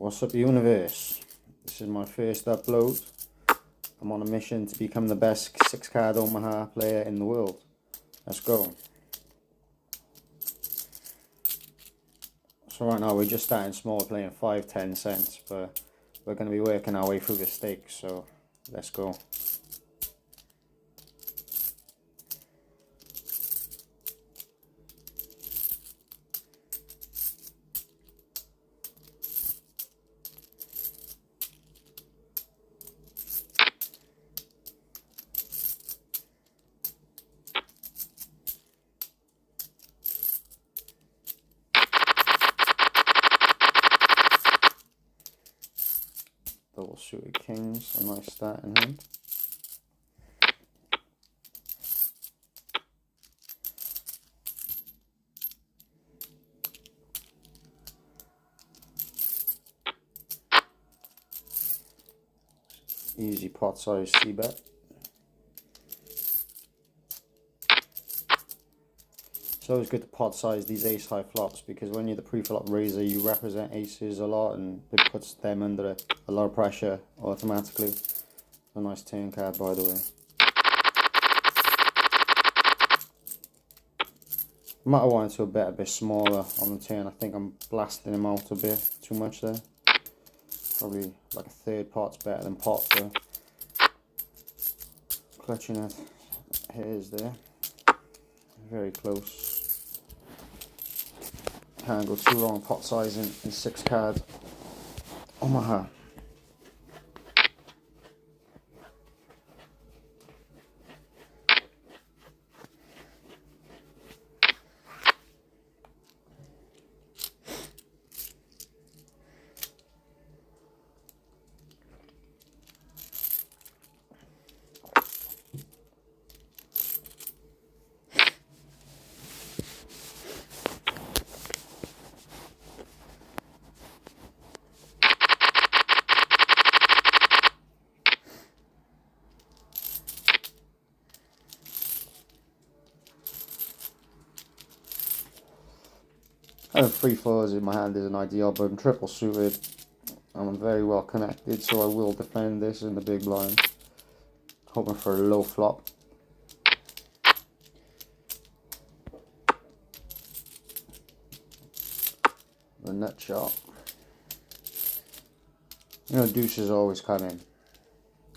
What's up, universe? This is my first upload. I'm on a mission to become the best 6-card Omaha player in the world. Let's go. So right now we're just starting small, playing 5-10 cents, but we're going to be working our way through the stakes, so let's go. Double suited kings, a nice starting hand. Easy pot size c-bet. It's always good to pot size these ace high flops because when you're the pre-flop raiser you represent aces a lot and it puts them under a lot of pressure automatically. A nice turn card, by the way. Might have wanted to bet a bit smaller on the turn. I think I'm blasting him out a bit too much there. Probably like a third pot's better than pot, so clutching it. It is there. Very close. Can't go too wrong pot sizing in 6-card Omaha. Having 3-4s in my hand isn't ideal, but I'm triple suited. I'm very well connected, so I will defend this in the big blind. Hoping for a low flop. The nut shot. You know, deuces always come in.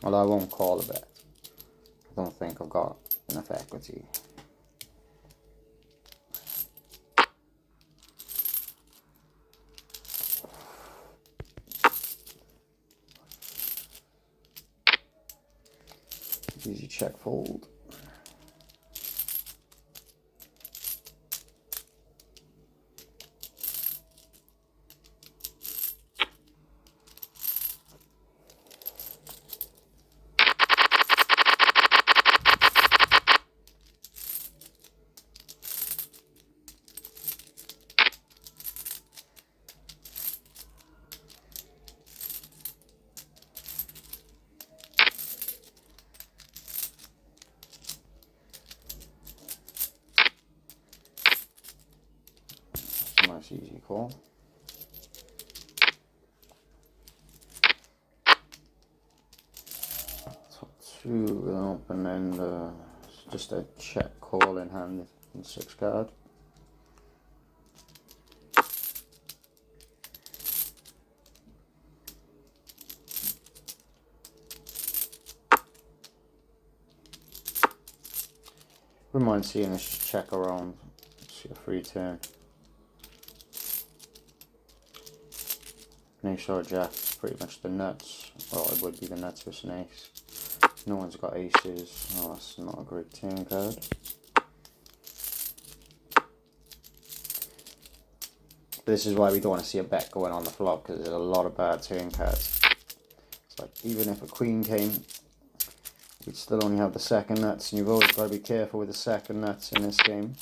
Although I won't call a bet. I don't think I've got enough equity. Easy check fold. Nice easy call. Top 2 with an open end, just a check call in hand in 6-card. Wouldn't mind seeing this check around. See a free turn. Ace or jack, pretty much the nuts. Well, it would be the nuts with an ace. No one's got aces. Oh, that's not a great turn card. This is why we don't want to see a bet going on the flop, because there's a lot of bad turn cards. It's like, even if a queen came, we'd still only have the second nuts, and you've always got to be careful with the second nuts in this game.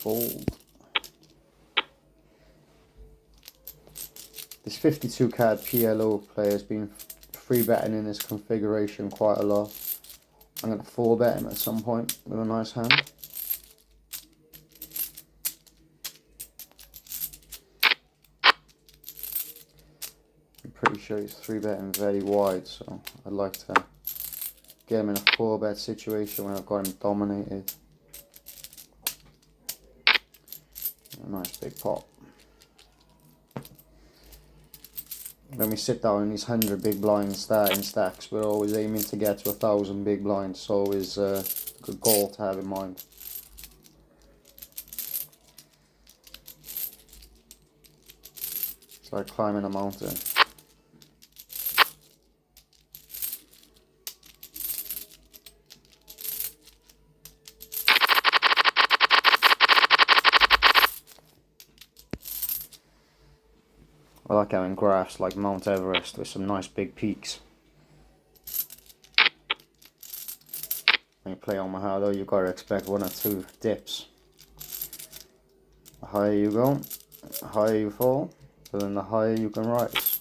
fold. This 52 card PLO player has been free betting in this configuration quite a lot. I'm going to 4-bet him at some point with a nice hand. I'm pretty sure he's 3-betting very wide, so I'd like to get him in a 4-bet situation when I've got him dominated. A nice big pot. When we sit down in these 100 big blinds starting stacks, we're always aiming to get to 1,000 big blinds. It's always a good goal to have in mind. It's like climbing a mountain. I like having graphs like Mount Everest with some nice big peaks. When you play Omaha though, you've got to expect 1 or 2 dips. The higher you go, the higher you fall, but then the higher you can rise.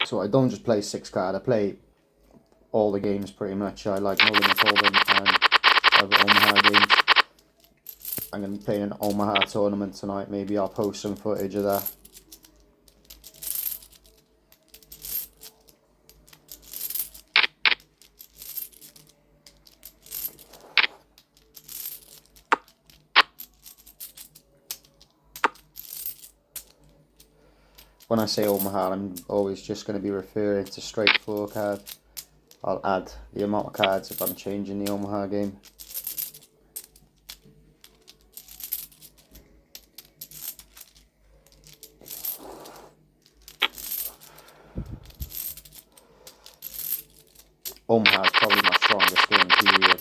So I don't just play 6 card, I play all the games pretty much. I like No Limit Hold'em and other Omaha games. I'm going to be playing an Omaha tournament tonight. Maybe I'll post some footage of that. When I say Omaha, I'm always just going to be referring to straight 4 card. I'll add the amount of cards if I'm changing the Omaha game. Omaha is probably my strongest game, period.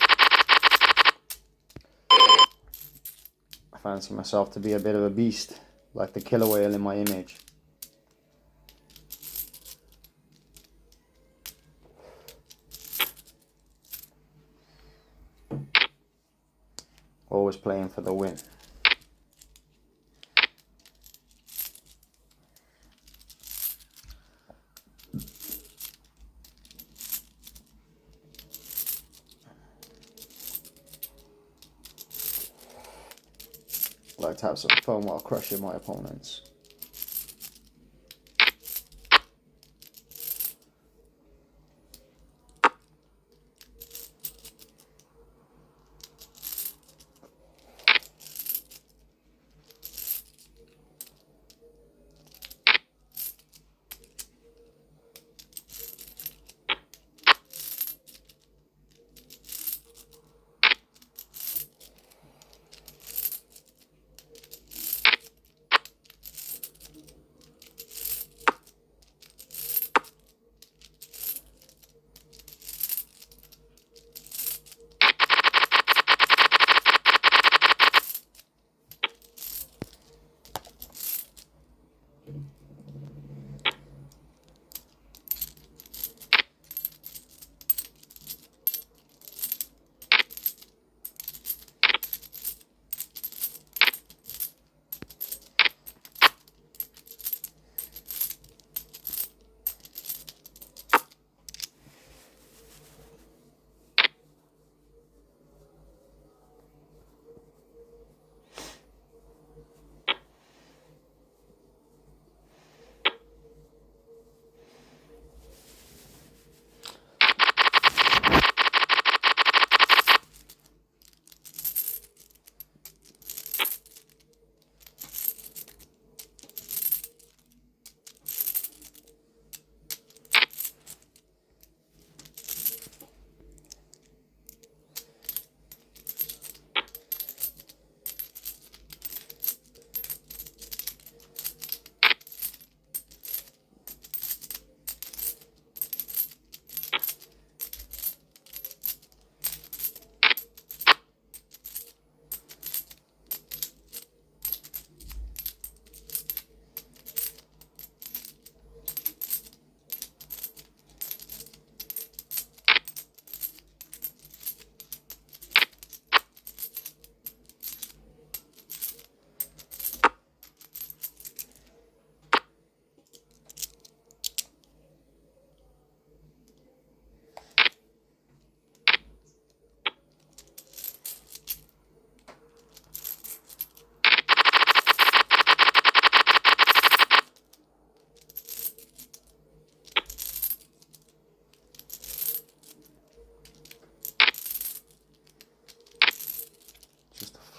I fancy myself to be a bit of a beast, like the killer whale in my image. Always playing for the win. I like to have some fun while crushing my opponents.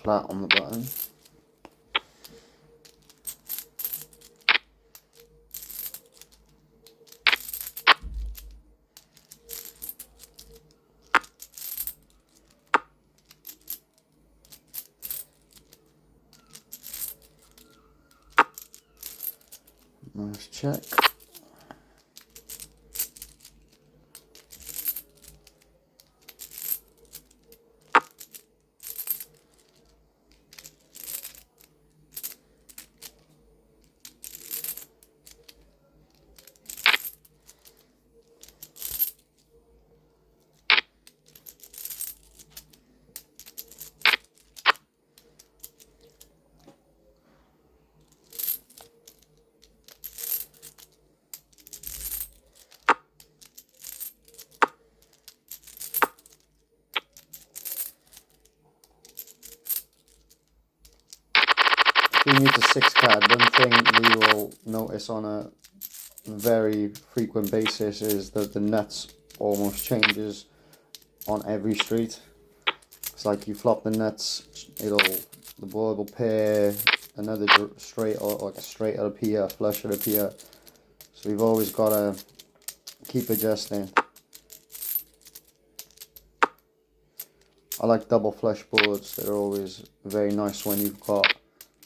flat on the button. Nice check. Being used to 6 card, one thing we will notice on a very frequent basis is that the nuts almost changes on every street. It's like you flop the nuts, the board will pair, another straight or like a straight will appear, a flush will appear. So we've always got to keep adjusting. I like double flush boards. They're always very nice when you've got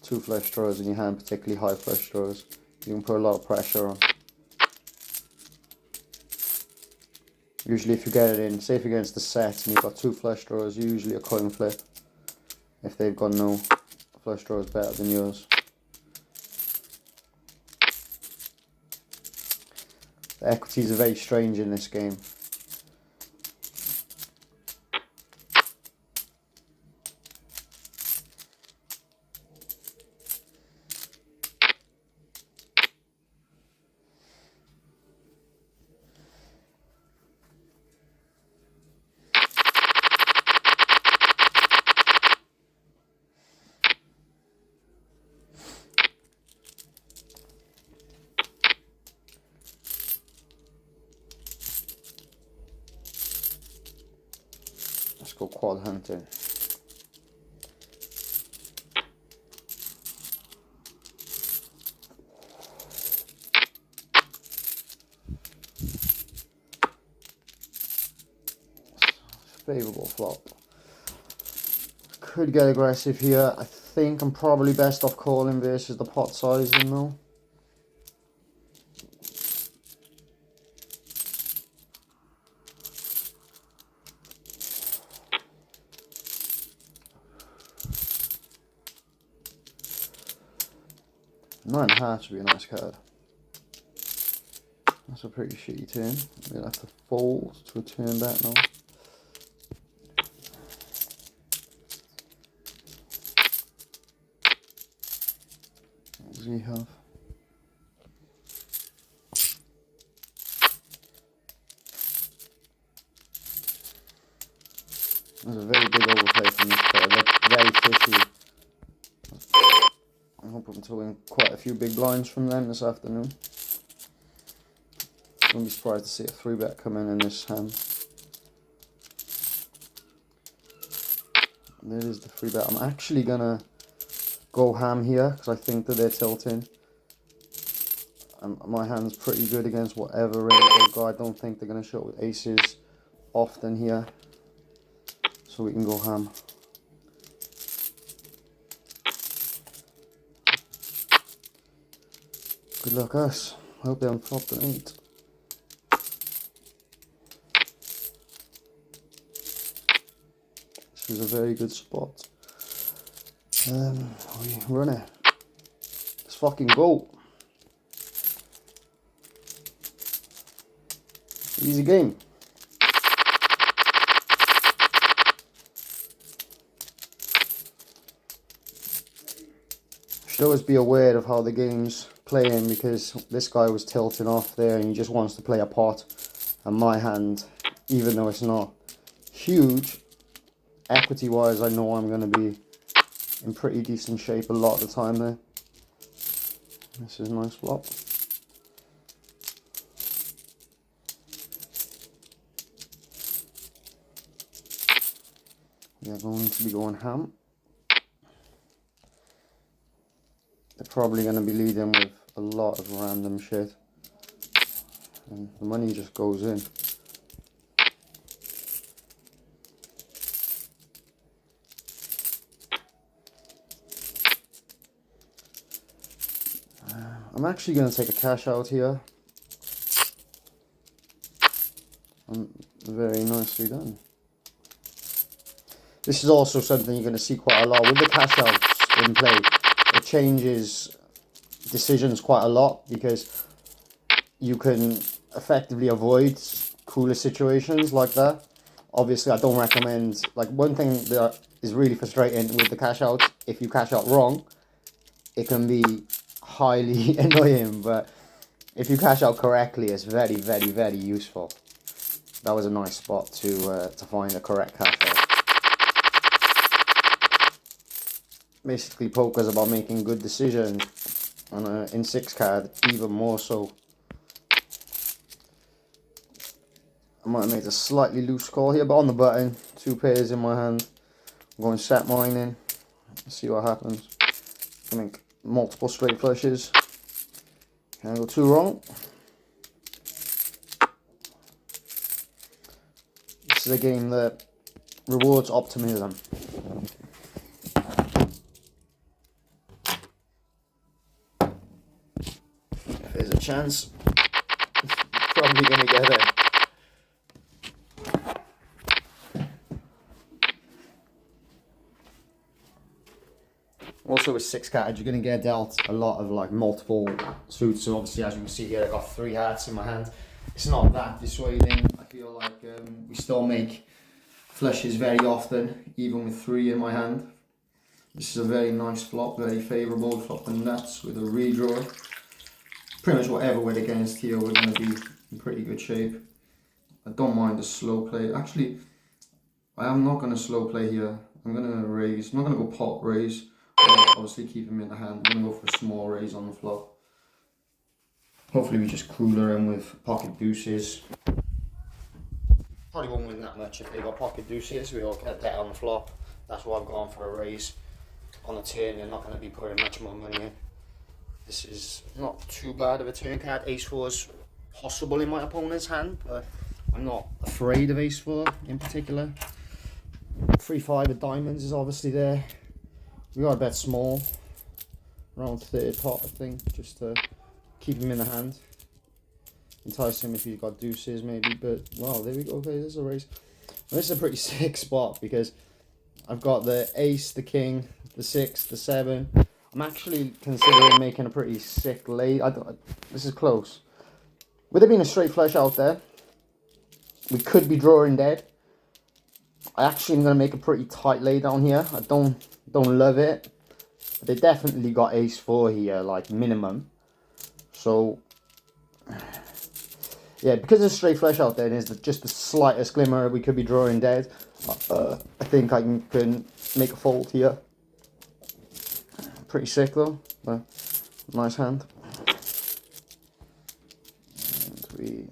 2 flush draws in your hand, particularly high flush draws. You can put a lot of pressure on. Usually if you get it in, say if you're against the set and you've got 2 flush draws, usually a coin flip if they've got no flush draws better than yours. The equities are very strange in this game. Let's go quad hunting. Favourable flop. Could get aggressive here. I think I'm probably best off calling versus the pot sizing though. Nine and a half should be a nice card. That's a pretty shitty turn. We'll have to fold to a turn back now. What does he have? There's a very big overplay from this player. Look, very fishy. I hope I'm to win quite a few big blinds from them this afternoon. Wouldn't be surprised to see a 3-bet come in this hand. There is the 3-bet. I'm actually gonna go ham here because I think that they're tilting. My hand's pretty good against whatever range they've got. I don't think they're gonna show up with aces often here, so we can go ham. Good luck us. Hope they haven't flopped an 8. This is a very good spot. We run it. Let's fucking go. Easy game. Should always be aware of how the game's playing, because this guy was tilting off there and he just wants to play a pot, and my hand, even though it's not huge equity wise, I know I'm going to be in pretty decent shape a lot of the time there. This is a nice flop. We are going to be going ham. they're probably going to be leading with a lot of random shit. And the money just goes in. I'm actually going to take a cash out here. And very nicely done. This is also something you're going to see quite a lot with the cash outs in play. It changes decisions quite a lot because you can effectively avoid cooler situations like that. Obviously, I don't recommend, like, one thing that is really frustrating with the cash out, if you cash out wrong, it can be highly annoying, but if you cash out correctly, it's very, very, very useful. That was a nice spot to find the correct cash out. Basically, poker's about making good decisions, and in 6 card, even more so. I might have made a slightly loose call here, but on the button, 2 pairs in my hand. I'm going to set mine in, see what happens. I make multiple straight flushes. Can't go too wrong. This is a game that rewards optimism. If there's a chance, probably going to get it. Also with 6 cards, you're going to get dealt a lot of like multiple suits. So obviously, as you can see here, I've got 3 hearts in my hand. It's not that dissuading. I feel like we still make flushes very often, even with 3 in my hand. This is a very nice flop, very favourable. Flopping nuts with a redraw. Pretty much whatever we're against here, we're going to be in pretty good shape. I don't mind the slow play. Actually, I am not going to slow play here. I'm going to raise. I'm not going to go pot raise. Obviously keep him in the hand. I'm going to go for a small raise on the flop. Hopefully we just cooler him with pocket deuces. Probably won't win that much if they got pocket deuces. We all get that on the flop. That's why I've gone for a raise. On the turn, you're not going to be putting much more money in. This is not too bad of a turn card. Ace 4 is possible in my opponent's hand, but I'm not afraid of Ace 4 in particular. 3-5 of diamonds is obviously there. We got to bet small, around 3rd pot, I think, just to keep him in the hand. Entice him if he's got deuces, maybe. But wow, there we go. Okay, this is a raise. Well, this is a pretty sick spot because I've got the ace, the king, the 6, the 7. I'm actually considering making a pretty sick lay. This is close. With there being a straight flush out there, we could be drawing dead. I actually am going to make a pretty tight lay down here. I don't love it. But they definitely got ace 4 here, like minimum. So, yeah, because there's straight flush out there, there's just the slightest glimmer we could be drawing dead. I think I can make a fold here. Pretty sick though, but nice hand. And we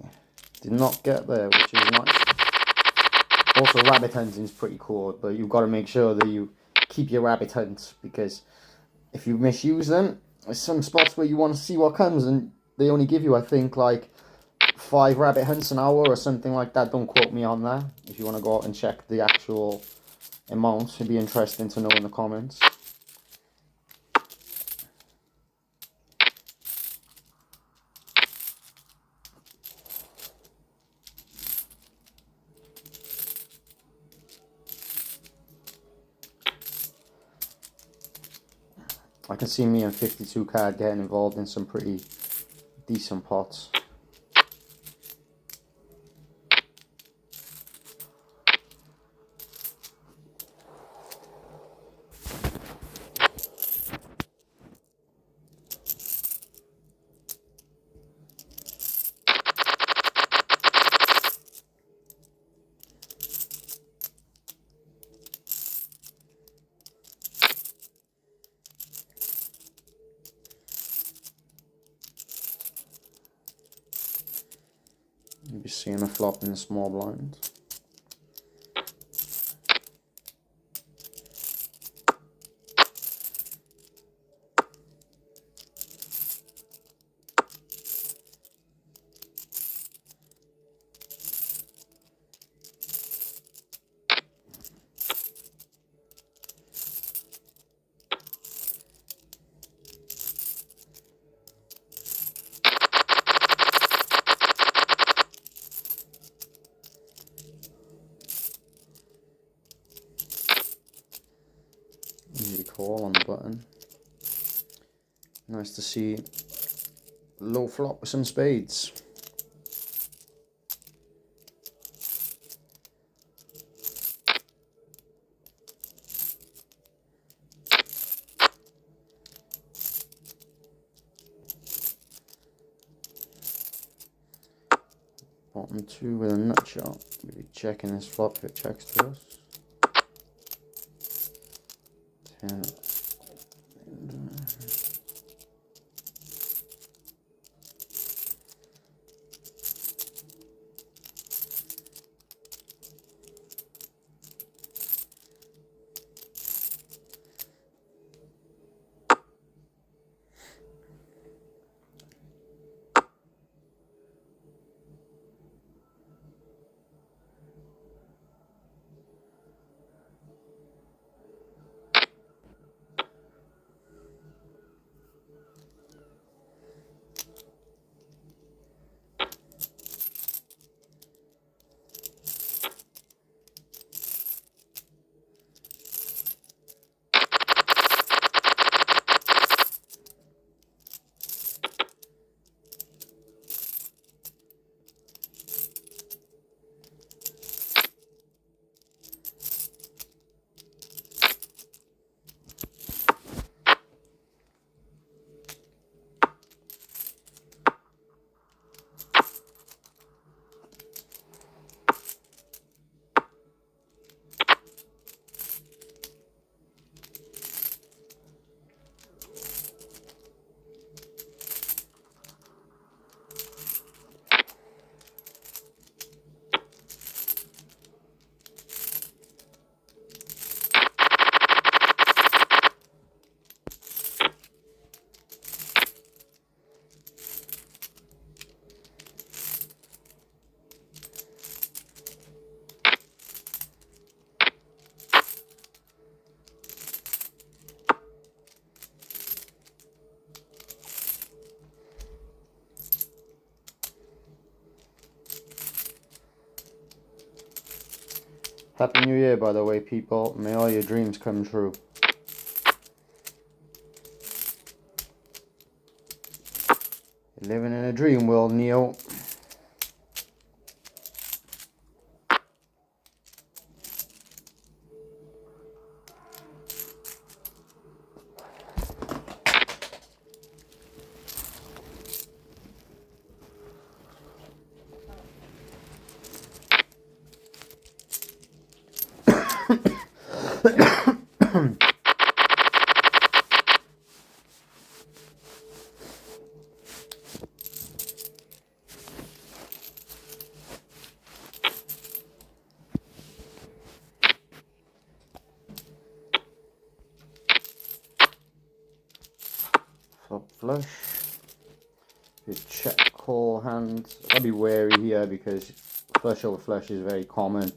did not get there, which is nice. Also, rabbit hunting is pretty cool, but you've got to make sure that you keep your rabbit hunts, because if you misuse them, there's some spots where you want to see what comes, and they only give you, I think, like 5 rabbit hunts an hour or something like that. Don't quote me on that. If you want to go out and check the actual amount, it'd be interesting to know in the comments. I can see me and 52 card getting involved in some pretty decent pots. You'll be seeing a flop in the small blind. call on the button. Nice to see low flop with some spades. Bottom two with a nut shot. We'll be checking this flop if it checks to us. 10. Happy New Year, by the way, people. May all your dreams come true. You're living in a dream world, Neo. Flop flush. Your check call hand. I'll be wary here because flush over flush is very common.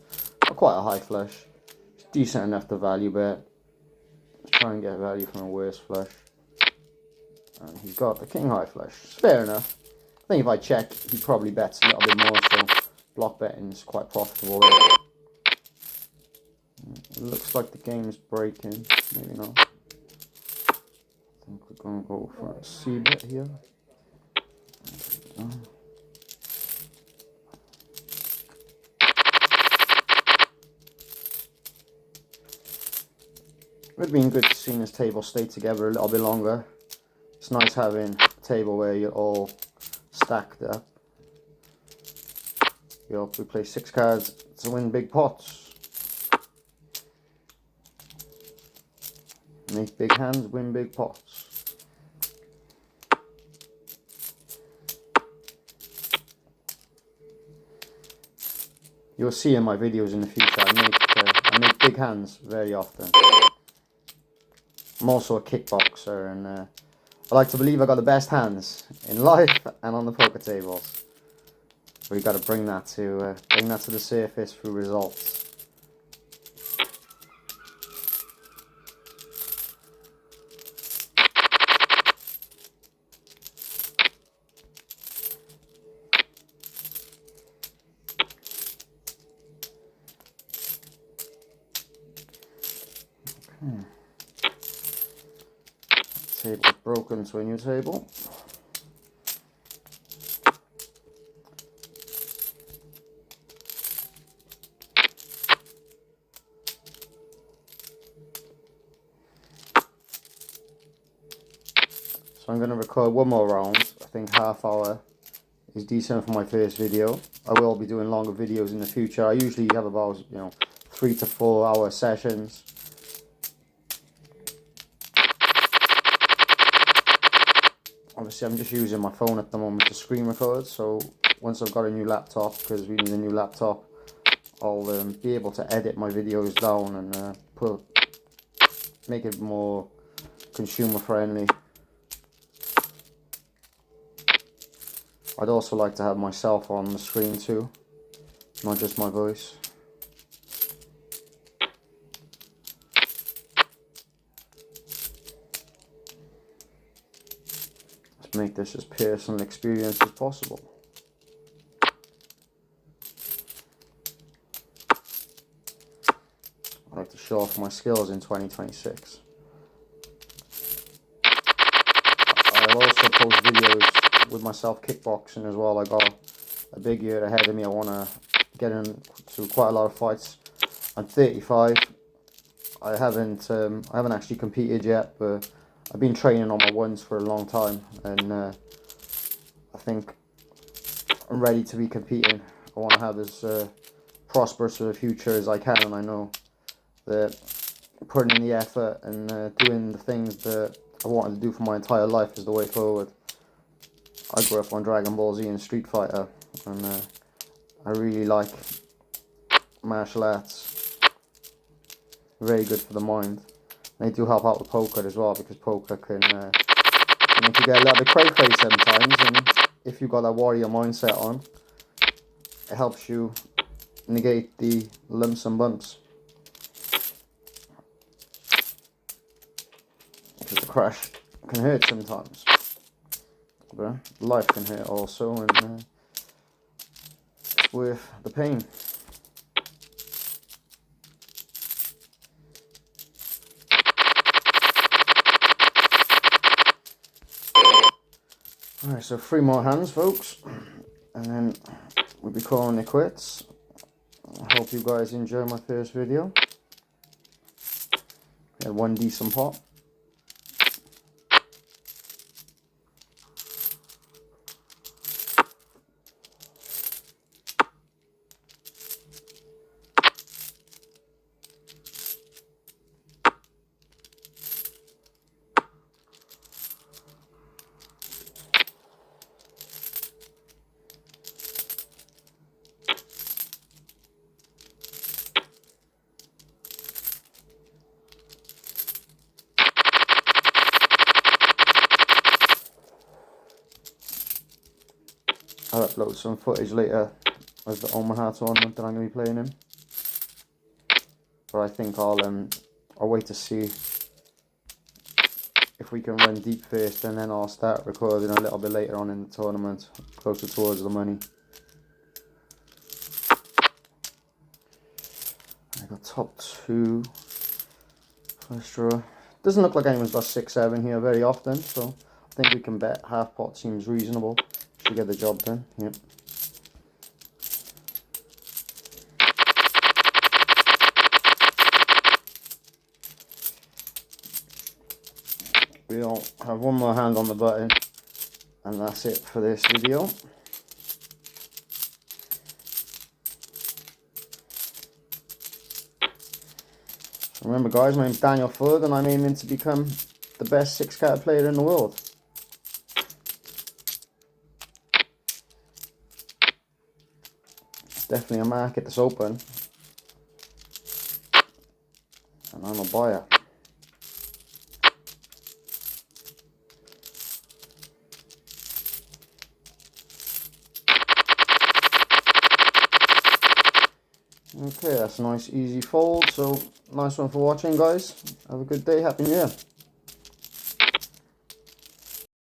Not quite a high flush. It's decent enough to value bet. Let's try and get value from a worse flush. And he's got the king high flush. It's fair enough. I think if I check, he probably bets a little bit more, so block betting is quite profitable there. It looks like the game's breaking. Maybe not. I think we're going to go for a C bet here. It would have been good to see this table stay together a little bit longer. It's nice having a table where you're all stacked up. We play 6 cards to win big pots. Make big hands, win big pots. You'll see in my videos in the future, I make big hands very often. I'm also a kickboxer, and I like to believe I got the best hands in life and on the poker tables. We got to bring that to the surface through results. table is broken to a new table. So I'm going to record one more round. I think half hour is decent for my first video. I will be doing longer videos in the future. I usually have about 3 to 4 hour sessions. Obviously I'm just using my phone at the moment to screen record, so once I've got a new laptop, because we need a new laptop, I'll be able to edit my videos down and make it more consumer friendly. I'd also like to have myself on the screen too, not just my voice. Let's make this as personal experience as possible. I'd like to show off my skills in 2026. I'll also post videos with myself kickboxing as well. I got a big year ahead of me. I want to get into quite a lot of fights. I'm 35. I haven't actually competed yet, but I've been training on my ones for a long time, and I think I'm ready to be competing. I want to have as prosperous of a future as I can, and I know that putting in the effort and doing the things that I wanted to do for my entire life is the way forward. I grew up on Dragon Ball Z and Street Fighter, and I really like martial arts. Very good for the mind. They do help out with poker as well, because poker can make you get a little bit cray-cray sometimes, and if you've got that warrior mindset on, it helps you negate the lumps and bumps. Because the crash can hurt sometimes. But life can hurt also, and it's worth the pain. Alright, so 3 more hands, folks, and then we'll be calling it quits. I hope you guys enjoy my first video. We had 1 decent pot. I'll upload some footage later of the Omaha tournament that I'm going to be playing in. But I think I'll wait to see if we can run deep first, and then I'll start recording a little bit later on in the tournament, closer towards the money. I got top 2 first draw. Doesn't look like anyone's got 6-7 here very often, so I think we can bet. Half pot seems reasonable to get the job done. Yep. We'll have 1 more hand on the button, and that's it for this video. So remember guys, my name's Daniel Flood, and I'm aiming to become the best 6-card player in the world. It's definitely a market that's open, and I'm a buyer. Okay, that's a nice easy fold, so nice one for watching guys. Have a good day, happy new year.